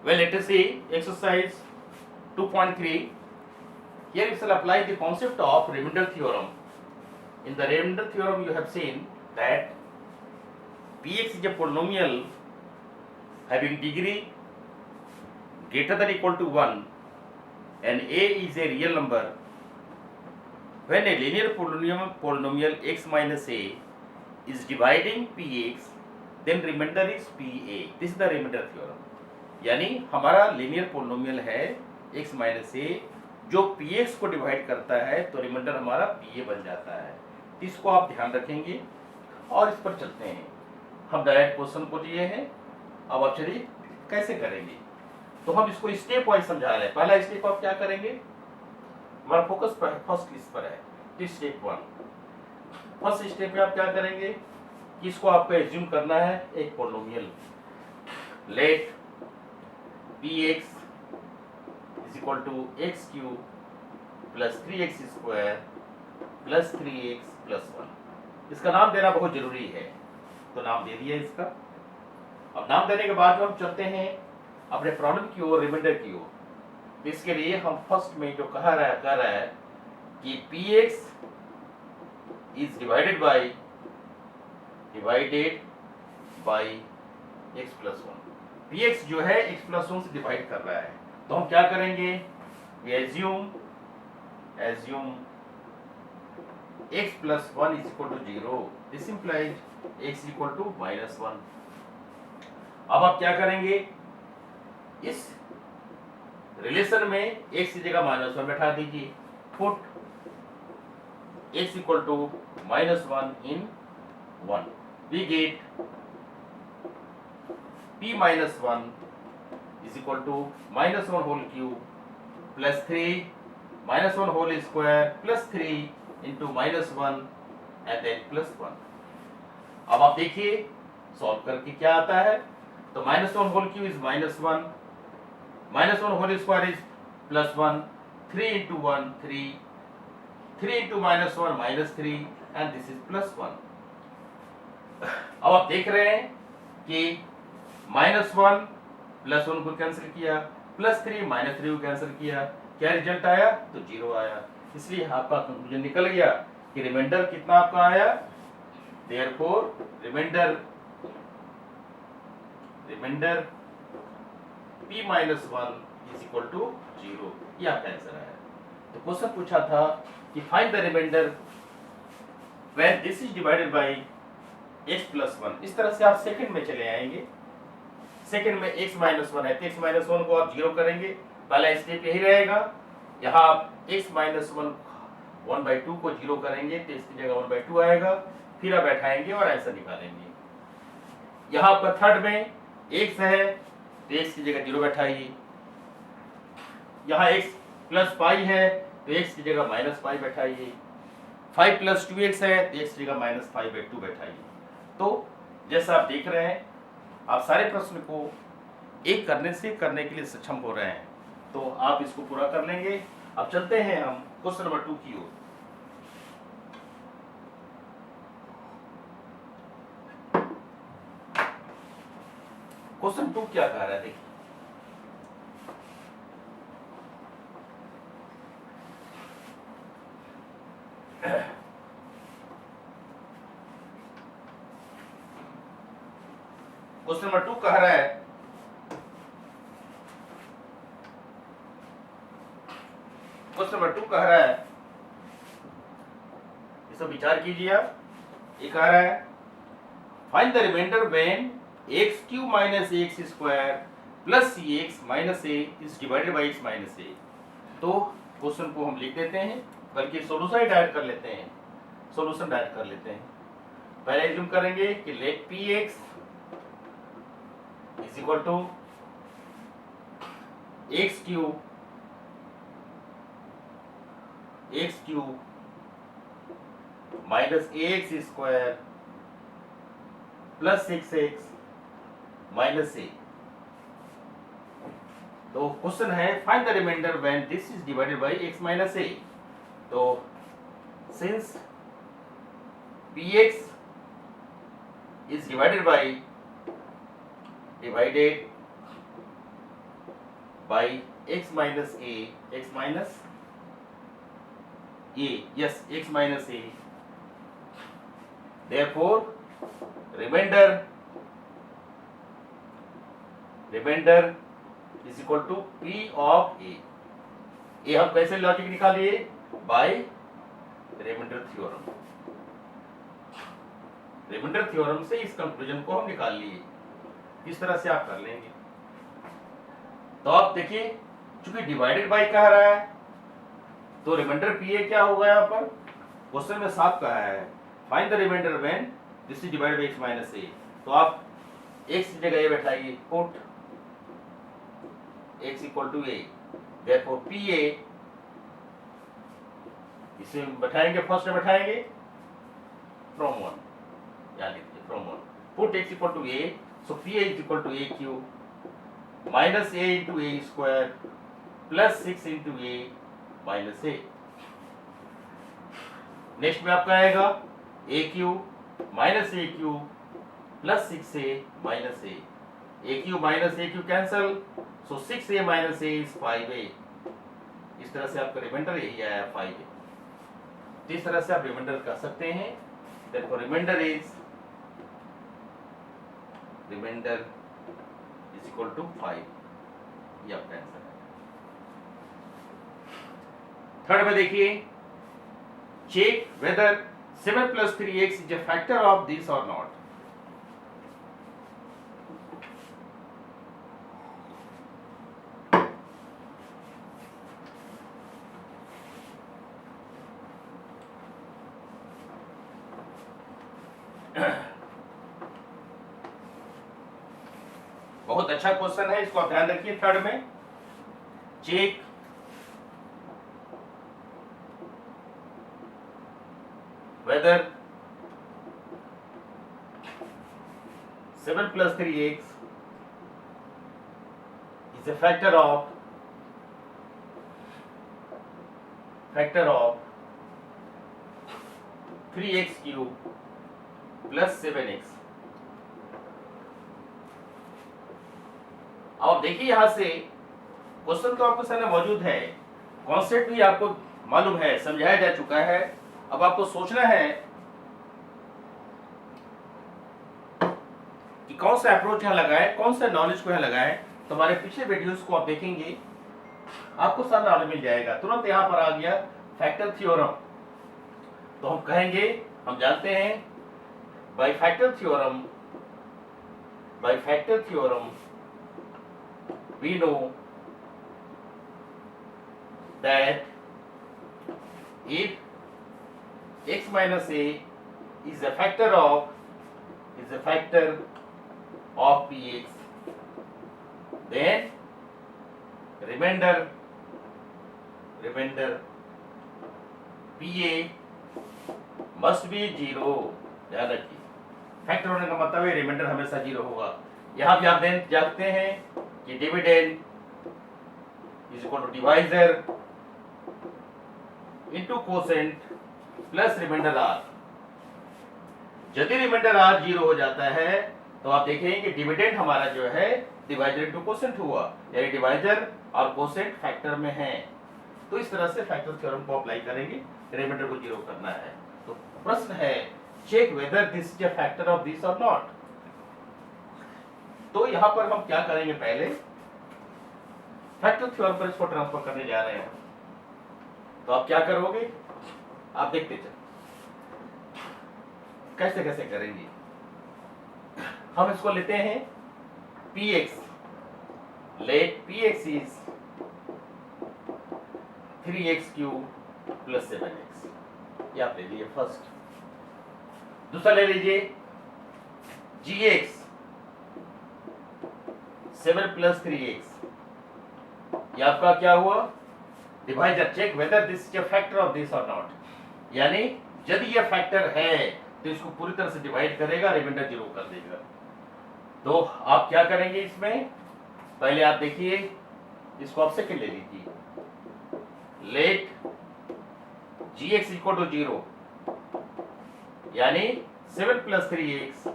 Well, let us see exercise 2.3. Here we shall apply the concept of remainder theorem. In the remainder theorem, you have seen that Px is a polynomial having degree greater than equal to 1 and a is a real number. When a linear polynomial x minus a is dividing Px, then remainder is Pa. This is the remainder theorem. यानी हमारा linear polynomial है x minus ए जो px को divide करता है तो reminder हमारा pa बन जाता है। इसको आप ध्यान रखेंगे और इस पर चलते हैं। हम डायरेक्ट क्वेश्चन को लिए हैं, अब आप चलिए कैसे करेंगे। तो हम इसको स्टेप वाइज समझा रहे हैं। पहला स्टेप आप क्या करेंगे, हमारा फोकस फर्स्ट इस पर है। तो स्टेप 1, फर्स्ट स्टेप में आप क्या करेंगे कि इसको आपको एज्यूम करना है एक polynomial. Let Px is equal to x cube plus 3x square plus 3x plus 1। इसका नाम देना बहुत जरूरी है, तो नाम दे दिया इसका। अब नाम देने के बाद हम चलते हैं अपने प्रॉब्लम की ओर, रिमाइंडर की ओर। तो इसके लिए हम फर्स्ट में जो कह रहा है कि Px is divided by x plus 1। Px जो है x plus 1 से डिवाइड कर रहा है, तो हम क्या करेंगे, assume x plus 1 is equal to 0। This implies x equal to -1। अब आप क्या करेंगे, इस रिलेशन में x की जगह -1 बैठा दीजिए। Put x equal to -1 in 1, we get p minus 1 is equal to -1 whole cube plus 3 -1 whole square plus 3 into -1 and then plus 1। अब आप देखिए सॉल्व करके क्या आता है। तो -1 whole cube is -1, -1 whole square is +1, 3 into 1 3, 3 into -1 -3 and this is +1। अब आप देख रहे हैं कि -1 +1 को कैंसिल किया, +3 -3 को कैंसिल किया, क्या रिजल्ट आया, तो 0 आया। इसलिए आपका कंक्लूजन निकल गया कि रिमाइंडर कितना आपका आया। Therefore remainder p minus 1 is equal to 0। ये आपका आंसर है। तो क्वेश्चन पूछा था कि find the remainder when this is divided by x plus 1। इस तरह से आप सेकंड में चले आएंगे। सेकंड में x minus 1 है तो x minus 1 को आप 0 करेंगे। पहला स्टेप यही रहेगा, यहाँ आप x minus 1/2 को 0 करेंगे तो इसकी जगह 1/2 आएगा। फिर आप बैठाएंगे और आंसर निकालेंगे। यहाँ आपका थर्ड में x है तो x की जगह 0 बैठाइए। यहाँ x प्लस पाई है तो x की जगह -पाई बैठाइए। 5 + 2x है तो x की जगह -5/2 बैठाइए। तो जैसा आप देख रहे हैं, आप सारे प्रश्न को एक करने के लिए सक्षम हो रहे हैं, तो आप इसको पूरा कर लेंगे। अब चलते हैं हम क्वेश्चन नंबर 2 की ओर। क्वेश्चन 2 क्या कह रहा है, देखिए। क्वेश्चन नंबर 2 कह रहा है, इस पर विचार कीजिए आप। ये कह रहा है find the remainder when x³ - x² + cx - a is divided by x - a। तो क्वेश्चन को हम लिख देते हैं, बल्कि सॉल्यूशन डायरेक्ट कर लेते हैं। पहले एज्यूम करेंगे कि late Px is equal to x³ minus ax² plus 6x minus a। तो क्वेश्चन है find the remainder when this is divided by x minus a। तो since Px is divided by x minus a, x minus a, yes, x minus a. Therefore, remainder is equal to p of a. ये हम कैसे logic निकालिए? By remainder theorem. Remainder theorem से इस conclusion को हम निकाल लिए। इस तरह से आप कर लेंगे। तो आप देखिए, चूंकि डिवाइडेड बाय कह रहा है तो रिमाइंडर पी ए क्या होगा? यहाँ पर क्वेश्चन में साफ कहा है find the remainder when this is divided by x minus A. तो आप x की जगह ये बैठाइए, put x equal to a, therefore P A, इसे बैठाएंगे, फर्स्ट में बैठाएंगे फ्रॉम वन, यहाँ लिखिए from one, put x equal to a, so P A is equal to a cube minus a into a square plus 6 into a minus a। Next में आपका आएगा a cube minus a cube plus 6a minus a, a cube minus a cube cancel, so 6a minus a is 5a। इस तरह से आपका reminder यही आया 5a। तो इस तरह से आप रिमाइंडर कर सकते हैं। therefore remainder is equal to 5। ये आपका आंसर है। थर्ड में देखिए, check whether 7 plus 3x is a factor of this or not। बहुत अच्छा क्वेश्चन है, इसको आप ध्यान रखिए। थर्ड में check whether 7 plus 3x is a factor of 3x cube plus 7x। अब आप देखिए, यहां से क्वेश्चन तो आपको सामने मौजूद है, कॉन्सेप्ट भी आपको मालूम है, समझाया जा चुका है। अब आपको सोचना है कि कौन सा अप्रोच यहां लगाएं, कौन सा नॉलेज को यहां लगाएं। तो हमारे पिछले वीडियोस को आप देखेंगे, आपको सारा नॉलेज मिल जाएगा। तुरंत यहां पर आ गया फैक्टर थ्योरम। तो हम कहेंगे, हम जानते हैं by factor theorem we know that if x minus a is a factor of px, then remainder pa must be 0। ध्यान रखिए, फैक्टर होने का मतलब है रिमाइंडर हमेशा 0 होगा। यहां भी आप जानते हैं कि dividend is equal to divisor into quotient plus remainder r। यदि रिमाइंडर r 0 हो जाता है तो आप देखेंगे कि डिविडेंड हमारा जो है डिवाइजर इनटू कोसेंट हुआ, यानी डिवाइजर और कोसेंट फैक्टर में है। तो इस तरह से फैक्टर थ्योरम को अप्लाई करेंगे, रिमाइंडर को 0 करना है। तो प्रश्न है, check whether this is a factor of this or not. तो यहां पर हम क्या करेंगे, पहले फैक्टर थ्योरम पर इसको ट्रांसफर करने जा रहे हैं। तो आप क्या करोगे, आप देखते चलो कैसे कैसे करेंगे। हम इसको लेते हैं px, let px is 3x cube plus 7x। ये आप ले लीजिए फर्स्ट। दूसरा ले लीजिए gx 7 प्लस 3x। ये आपका क्या हुआ, divisor. Check whether this is a factor of this or not, यानी यदि ये फैक्टर है तो इसको पूरी तरह से डिवाइड करेगा, रिमाइंडर 0 कर देगा। तो आप क्या करेंगे, इसमें पहले आप देखिए, इसको आप सेकंड ले लीजिए, लेट gx इक्वल टू 0, यानी 7 plus 3x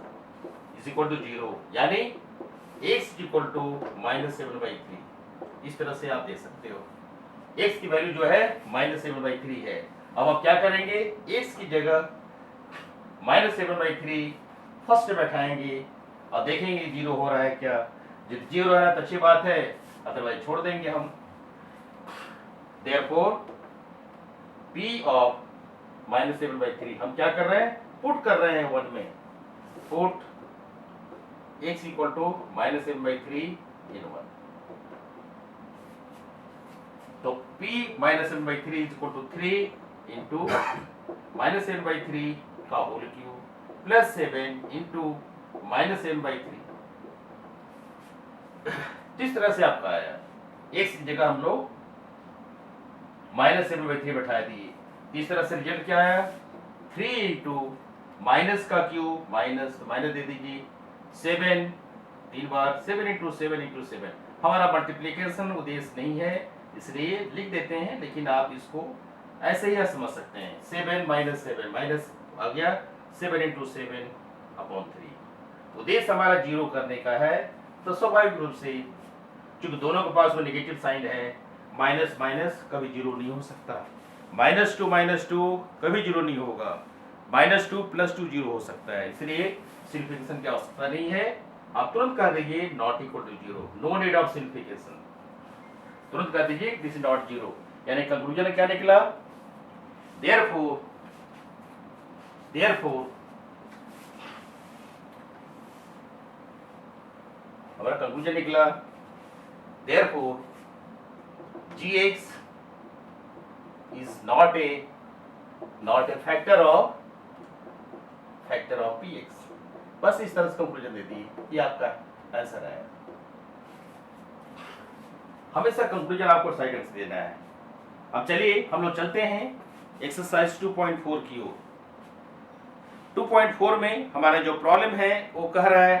is equal to 0, यानी x इक्वल टू -7/3। इस तरह से आप दे सकते हो। x की वैल्यू जो है -7/3 है। अब आप क्या करेंगे, x की जगह -7/3 फर्स्ट बैठाएंगे और देखेंगे जीरो हो रहा है क्या। जब जीरो हो रहा है तो अच्छी बात है, अदरवाइज छोड़ देंगे हम। देयरफॉर p ऑफ -7/3 हम क्या कर रहे हैं, पुट कर रहे हैं 1 में, put x equal to -7/3 in 1। तो p -7/3 is equal to 3 into -7/3 का होल क्यूब प्लस 7 इंटू -7/3। जिस तरह से आपका आया, x की जगह हम लोग -7/3 बैठा दिए। इस तरह से रिजल्ट क्या आया, 3 इंटू माइनस का क्यूब माइनस दे दीजिए 7 3 बार 7 इंटू 7 इंटू 7। हमारा मल्टीप्लीकेशन उद्देश्य नहीं है इसलिए लिख देते हैं, लेकिन आप इसको ऐसे ही समझ सकते हैं। 7 माइनस 7 माइनस आ गया 7 इंटू 7/3। उद्देश्य हमारा जीरो करने का है, तो स्वाभाविक रूप से चूंकि दोनों के पास में नेगेटिव साइन है, माइनस माइनस कभी जीरो नहीं हो सकता, -2 कभी जीरो नहीं होगा, -2 + 2 जीरो हो सकता है। इसलिए सिंप्लीफिकेशन की आवश्यकता नहीं है। आप तुरंत कह दीजिए not equal to zero, no need of simplification. तुरंत कह दीजिए दिस इज नॉट जीरो, यानी कंक्लूजन क्या निकला, देयरफॉर हमारा कंक्लूजन निकला, therefore gx is not a factor of px। बस इस तरह से कंक्लूजन दे दी, ये आपका आंसर है। हमेशा कंक्लूजन आपको साइड से देना है। अब चलिए हम लोग चलते हैं एक्सरसाइज 2.4 की ओर। 2.4 में हमारा जो प्रॉब्लम है वो कह रहा है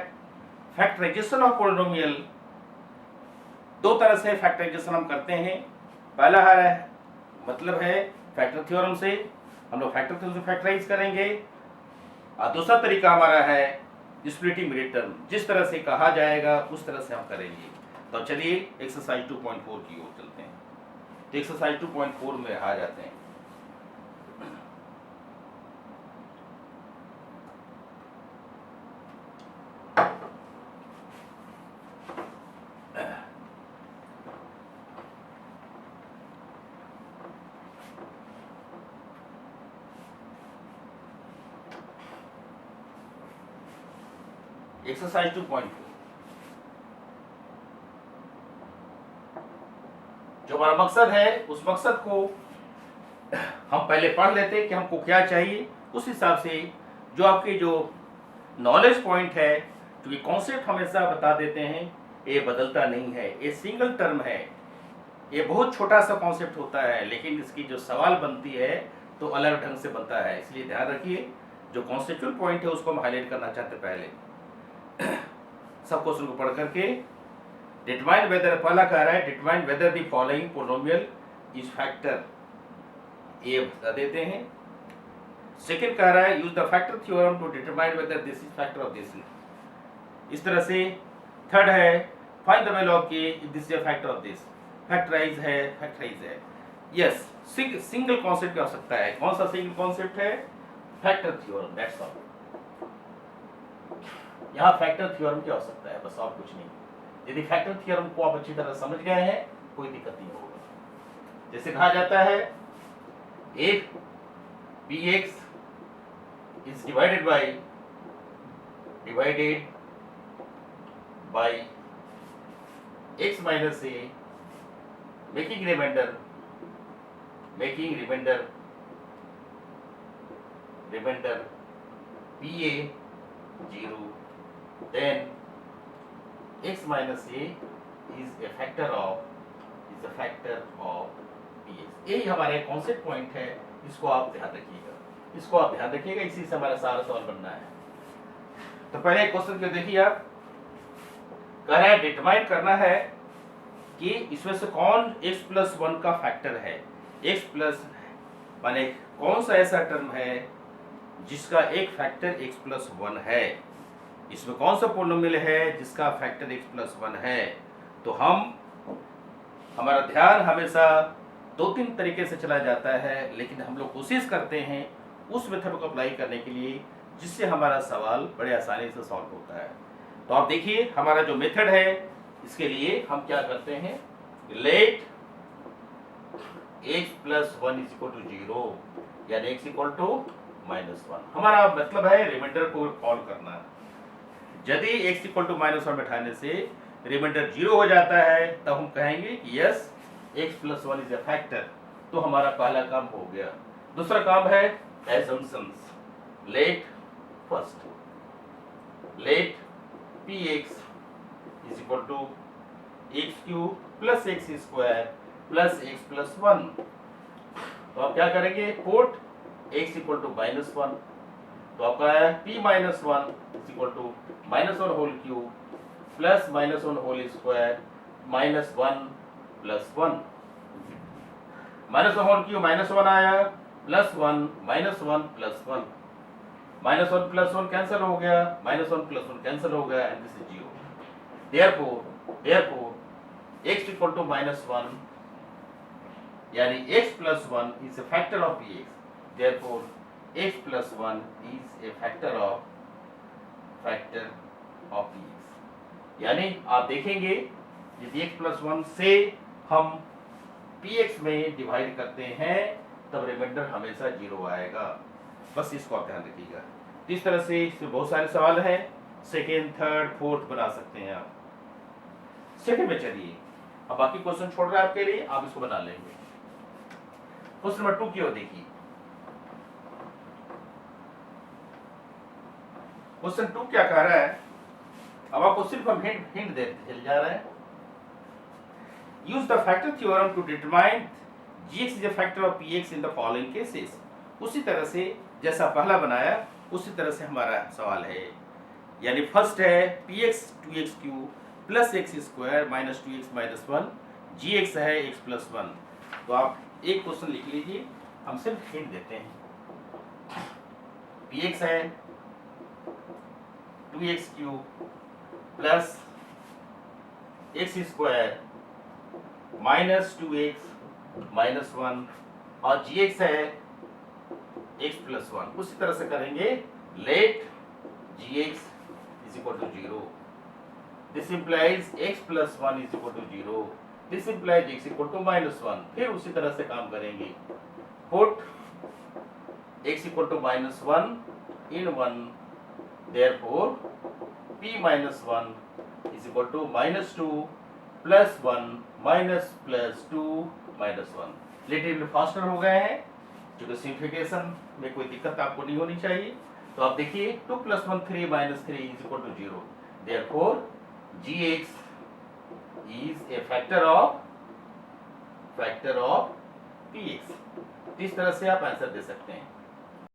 फैक्टराइजेशन ऑफ पॉलिनोमियल। दो तरह से फैक्टराइजेशन हम करते हैं। पहला है मतलब है फैक्टर थ्योरम से, हम लोग फैक्टर थ्योरम से फैक्टराइज करेंगे, और दूसरा तरीका हमारा है स्प्लिटिंग मिडिल टर्म। जिस तरह से कहा जाएगा उस तरह से हम करेंगे। तो चलिए एक्सरसाइज 2.4 की ओर चलते हैं। तो एक्सरसाइज 2.4 में आ जाते हैं। एक्सरसाइज 2.4 जो हमारा मकसद है उस मकसद को हम पहले पढ़ लेते हैं कि हमको क्या चाहिए। उस हिसाब से जो आपके जो नॉलेज पॉइंट है, क्योंकि कॉन्सेप्ट हमेशा बता देते हैं, ये बदलता नहीं है, ये सिंगल टर्म है, ये बहुत छोटा सा कॉन्सेप्ट होता है, लेकिन इसकी जो सवाल बनती है तो अलग ढंग से बनता है। इसलिए ध्यान रखिए, जो कॉन्सेप्चुअल पॉइंट है उसको हम हाईलाइट करना चाहते हैं। पहले सब क्वेश्चन को पढ़ करके डिटरमाइन वेदर, पहला कह रहा है determine whether the following polynomial is factor, ये बता देते हैं। सेकंड कह रहा है use the factor theorem to determine whether this is factor of this, इस तरह से। थर्ड है find the value of k if this is a factor of this, factorise है। यस, सिंगल कॉन्सेप्ट की आवश्यकता है। कौन सा सिंगल कॉन्सेप्ट है, फैक्टर थ्योरम, दैट्स ऑल। यहाँ फैक्टर थ्योरम की आवश्यकता है, बस और कुछ नहीं। यदि फैक्टर थ्योरम को आप अच्छी तरह समझ गए हैं कोई दिक्कत नहीं होगा। जैसे कहा जाता है if px is divided by x minus a, making remainder pa 0, then x minus a is a factor of px। यही हमारे कॉन्सेप्ट पॉइंट है, इसको आप ध्यान रखिएगा, इसी से हमारा सारा सवाल बनना है। तो पहले क्वेश्चन को देखिए, आप कह रहे हैं डिटरमाइन करना है कि इसमें से कौन x + 1 का फैक्टर है। x प्लस माने कौन सा ऐसा टर्म है जिसका एक फैक्टर x + 1 है, इसमें कौन सा पोलिनोमियल है जिसका फैक्टर x + 1 है। तो हम हमारा ध्यान हमेशा 2-3 तरीके से चला जाता है, लेकिन हम लोग कोशिश करते हैं उस मेथड को अप्लाई करने के लिए जिससे हमारा सवाल बड़े आसानी से सॉल्व होता है। तो आप देखिए हमारा जो मेथड है, इसके लिए हम क्या करते हैं, let x plus 1 is equal to 0 यानी x इक्वल टू -1। हमारा मतलब है रिमाइंडर को कॉल करना। यदि x इक्वल टू -1 बैठाने से रिमाइंडर 0 हो जाता है, तब हम कहेंगे कि yes x plus 1 is a factor. तो हमारा पहला काम हो गया। दूसरा काम है assumptions। Let first let px is equal to x cube plus x square plus x plus 1। तो आप क्या करेंगे, पुट x इक्वल टू -1, तो आपका है p minus 1 is equal to -1 whole cube plus -1 whole square minus 1 plus 1। -1 whole cube -1 आया, plus 1 -1 plus 1, -1 plus 1 cancel हो गया, -1 प्लस 1 कैंसिल हो गया, and this is 0। therefore x equal to -1 यानी x plus 1 is a factor of px। therefore x plus 1 is a factor of px। यानी आप देखेंगे यदि x प्लस 1 से हम px में डिवाइड करते हैं तब रिमाइंडर हमेशा 0 आएगा। बस इसको आप ध्यान रखिएगा। इस तरह से इसमें बहुत सारे सवाल हैं, सेकेंड, थर्ड, फोर्थ बना सकते हैं आप। सेकेंड में चलिए, अब बाकी क्वेश्चन छोड़ रहे हैं आपके लिए, आप इसको बना लेंगे। क्वेश्चन नंबर 2 की ओर देखिए। क्वेश्चन 2 क्या कह रहा है, अब आपको सिर्फ हम हिंट देते चले जा रहे हैं। Use the factor theorem to determine gx is a factor of px in the following cases. उसी तरह से जैसा पहला बनाया उसी तरह से हमारा सवाल है। यानी फर्स्ट है px 2x cube plus x square minus 2x minus 1, gx है x प्लस 1। तो आप एक क्वेश्चन लिख लीजिए, हम सिर्फ हिंट देते हैं। px है 2x cube plus x square minus 2x minus 1 और gx है x प्लस 1। उसी तरह से करेंगे, late gx is equal to 0, this implies x plus 1 is equal to 0, this implies x equal to minus 1। फिर उसी तरह से काम करेंगे, put x equal to minus 1 in 1, therefore p minus 1 is equal to minus 2 plus 1 minus plus 2 minus 1। Relatively faster हो गए हैं, क्योंकि सिंप्लीफिकेशन में कोई दिक्कत आपको नहीं होनी चाहिए। तो आप देखिए 2 + 1 3 - 3 is equal to 0। therefore gx is a factor of px। इस तरह से आप आंसर दे सकते हैं।